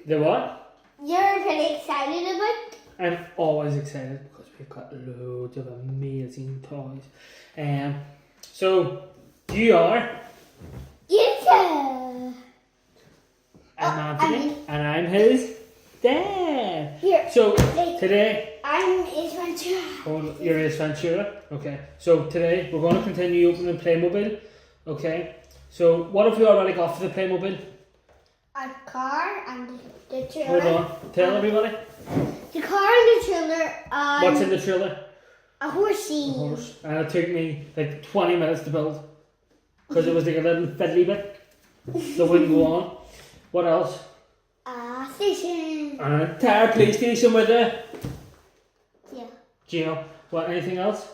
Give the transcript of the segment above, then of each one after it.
The what? You're pretty excited about? I'm always excited because we've got loads of amazing toys. So you are. You too. I'm Anthony, and I'm his dad. Here. So today. I'm Ace Ventura. Oh, you're Ace Ventura? Okay. So today we're going to continue opening Playmobil. Okay. So what have we already got for the Playmobil? A car and the trailer. Hold on. Tell everybody. The car and the trailer. What's in the trailer? A horsey. A horse. And it took me like 20 minutes to build. Because it was like a little fiddly bit. That wouldn't go on. What else? A station. An entire PlayStation with it. Yeah. Gino. What, anything else?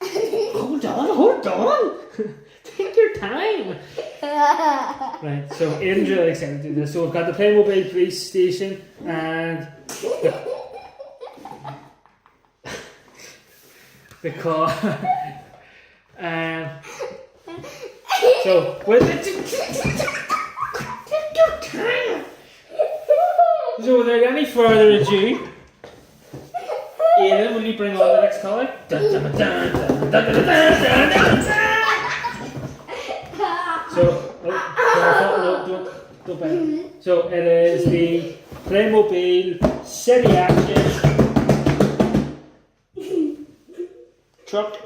Hold on. Take your time. Right, so Aiden's really excited to do this. So we've got the Playmobil police station and the car. So with it. Take your time. So without any further ado, Aiden, will you bring on the next colour? So, don't bang. So it is the Playmobil City Action truck,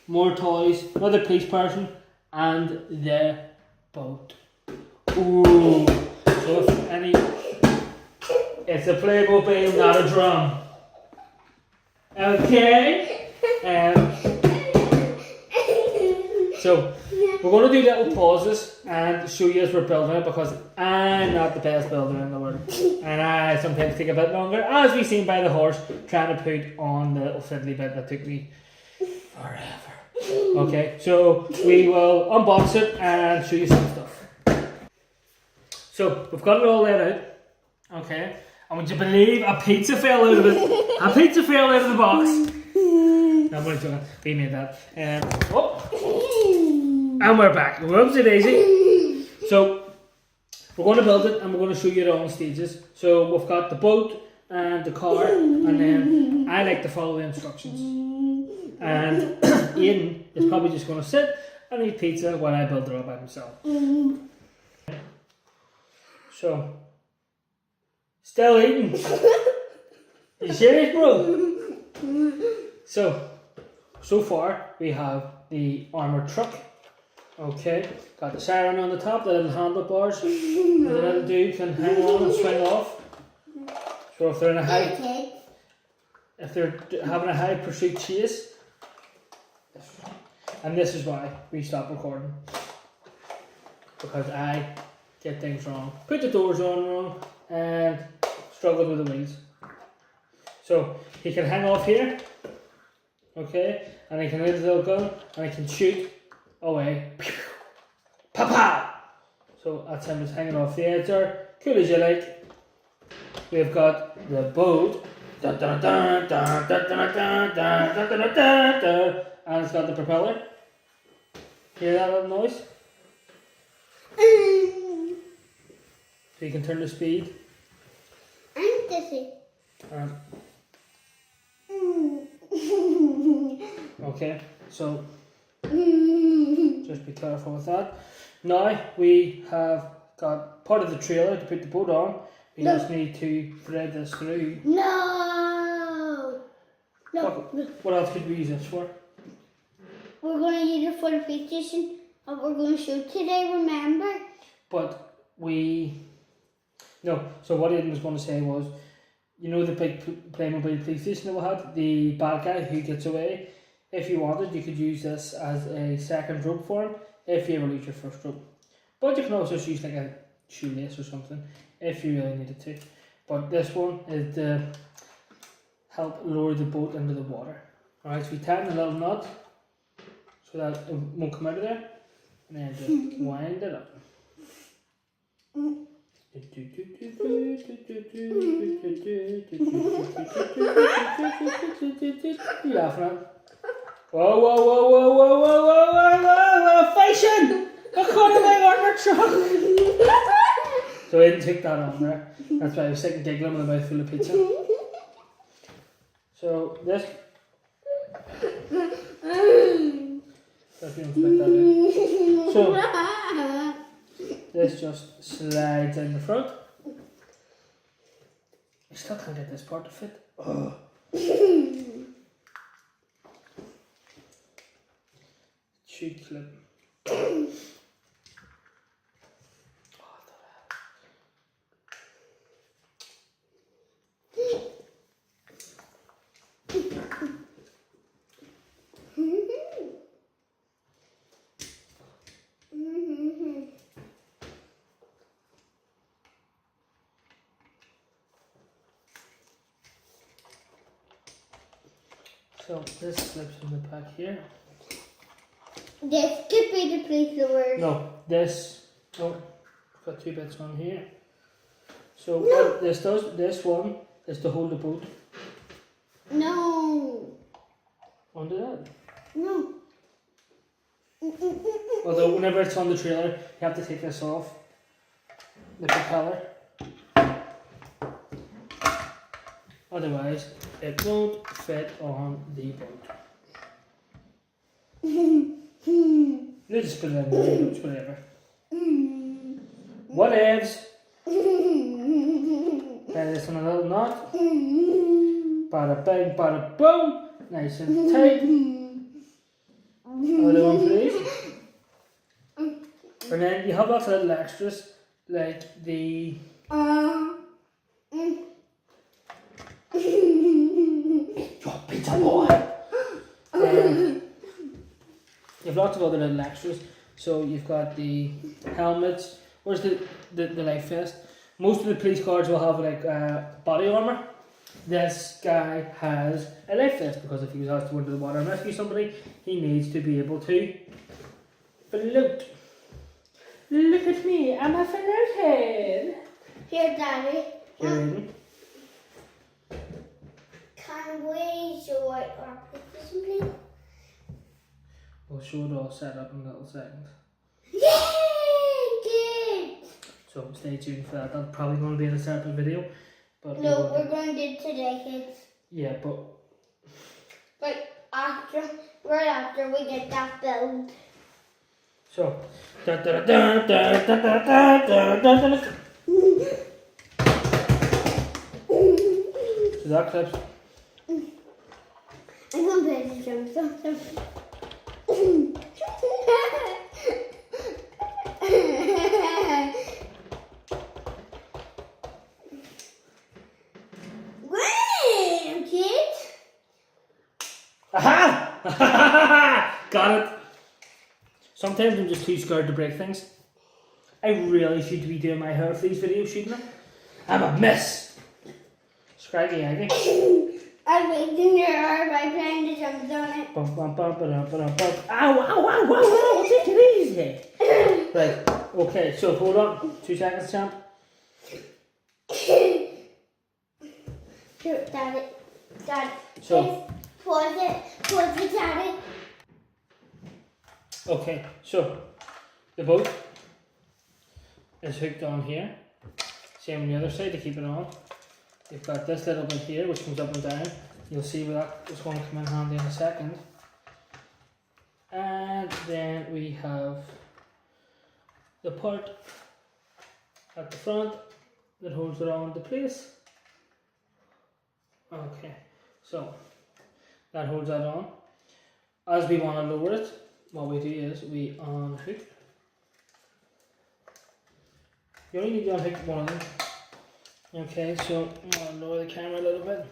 more toys, another police person, and the boat. Ooh, so if any, it's a Playmobil, not a drum. Okay. So we're going to do little pauses and show you as we're building it because I'm not the best builder in the world and I sometimes take a bit longer, as we've seen by the horse trying to put on the little fiddly bit that took me forever. Okay, so we will unbox it and show you some stuff. So we've got it all laid out. Okay, and would you believe a pizza fell out of it? A pizza fell out of the box. No, I'm only joking. We made that. And we're back. Whoopsie daisy. So we're going to build it and we're going to show you it all in stages. So we've got the boat and the car, and then I like to follow the instructions. And Aiden is probably just going to sit and eat pizza while I build it all by himself. So, still eating. You serious, bro? So far we have the armoured truck. Okay, got the siren on the top, the little handlebars. The little dude can hang on and swing off. So if they're in a having a high pursuit chase, and this is why we stopped recording, because I get things wrong, put the doors on wrong, and struggled with the wheels. So he can hang off here. Okay, and he can hit his little gun and he can shoot away. Pow pow! So that's him just hanging off the edge there. Cool as you like. We've got the boat. And it's got the propeller. Hear that little noise? So you can turn the speed. I'm dizzy. Okay, so just be careful with that. Now we have got part of the trailer to put the boat on. We just need to thread this through. No. What else could we use this for? We're going to use it for the PlayStation and we're going to shoot today, remember? But so what Aiden was going to say was, you know the big Playmobil PlayStation that we had, the bad guy who gets away? If you wanted, you could use this as a second rope for him if you ever lose your first rope. But you can also use like a shoelace or something if you really needed to. But this one is to help lower the boat into the water. Alright, so we tighten a little knot so that it won't come out of there, and then just wind it up. You laughing at? Whoa, fashion! I caught in my armor truck! So I didn't take that on there. That's why I was sitting giggling with a mouthful of pizza. So this. So this just slides in the front. I still can't get this part to fit. Oh. Should clip. So this slips in the back here. This could be the place the word. No, this. Oh, got two bits on here. So what this does, this one is to hold the boat. No. Under that. No. Although whenever it's on the trailer, you have to take this off. The propeller. Otherwise, it won't fit on the boat. You just put it in the boat, whatever. Whatevs. That is on a little knot. Bada bang, bada boom. Nice and tight. Another one, please. And then you have lots of little extras, like the. Oh, pizza boy! You have lots of other little extras. So you've got the helmets. Where's the life vest? Most of the police cars will have like body armor. This guy has a life vest because if he was asked to go into the water and rescue somebody, he needs to be able to float. Look at me, I'm a floathead. Here, Daddy. Here, Can we show it our position, please? we'll show it all set up in a little second. Yay! Good! So stay tuned for that. That's probably going to be in a separate video. But No, we're going to do it today, kids. yeah, but But right after we get that build. so so that clips. I'm going to play the drums. Wait, kids. Aha! Got it. Sometimes I'm just too scared to break things. I really should be doing my hair for these videos, shouldn't I? I'm a mess. Scraggy Aggie. I'm making your hair by playing the drums on it. Bum, bum, bum, ba-dum, ba-dum, bum. Ow, ow, ow, ow, ow, take it easy. Right, okay, so hold on. 2 seconds, champ. Here, Daddy. Daddy. So- Pause it, Daddy. Okay, so the boat is hooked on here. Same on the other side to keep it on. You've got this little bit here which comes up and down. You'll see where that is going to come in handy in a second. And then we have the part at the front that holds it all into place. Okay, so that holds that on. As we want to lower it, what we do is we unhook. You only need to unhook one of them. Okay, so I'm going to lower the camera a little bit.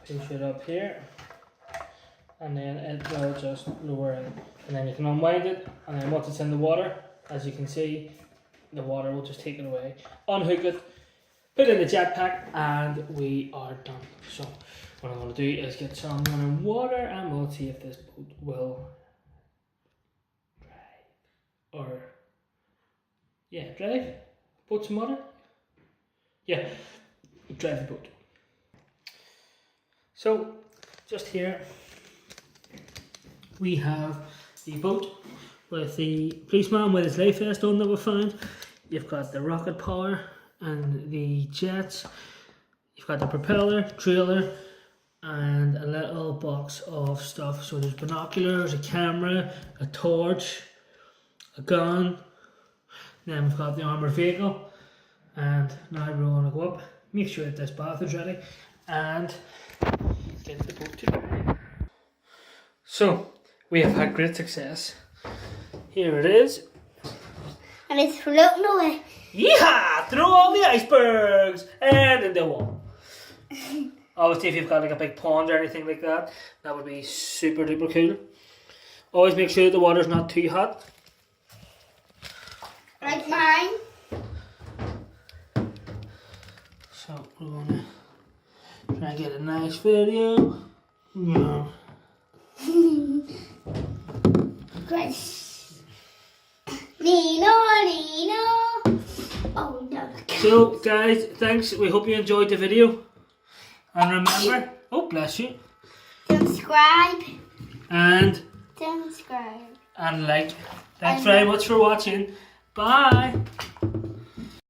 Push it up here, and then it will just lower in. And then you can unwind it, and then once it's in the water, as you can see, the water will just take it away. Unhook it, put it in the jetpack, and we are done. So what I'm going to do is get some running water, and we'll see if this boat will drive. Or, yeah, drive? Boat some water? Yeah, drive the boat. So, just here we have the boat with the policeman with his life vest on that we found. You've got the rocket power and the jets. You've got the propeller, trailer, and a little box of stuff. So there's binoculars, a camera, a torch, a gun. Then we've got the armoured vehicle. And now we're going to go up, make sure that this bath is ready, and get the boat today. So, we have had great success. Here it is. And it's floating away. Yeehaw! Through all the icebergs and in the wall. Obviously, if you've got like a big pond or anything like that, that would be super duper cool. Always make sure that the water's not too hot. Like mine. So we're gonna try and get a nice video. Yeah. Great. Nino. Oh no. So guys, thanks. We hope you enjoyed the video. And remember, oh bless you. Subscribe. And Subscribe. like. Thanks very much for watching. Bye.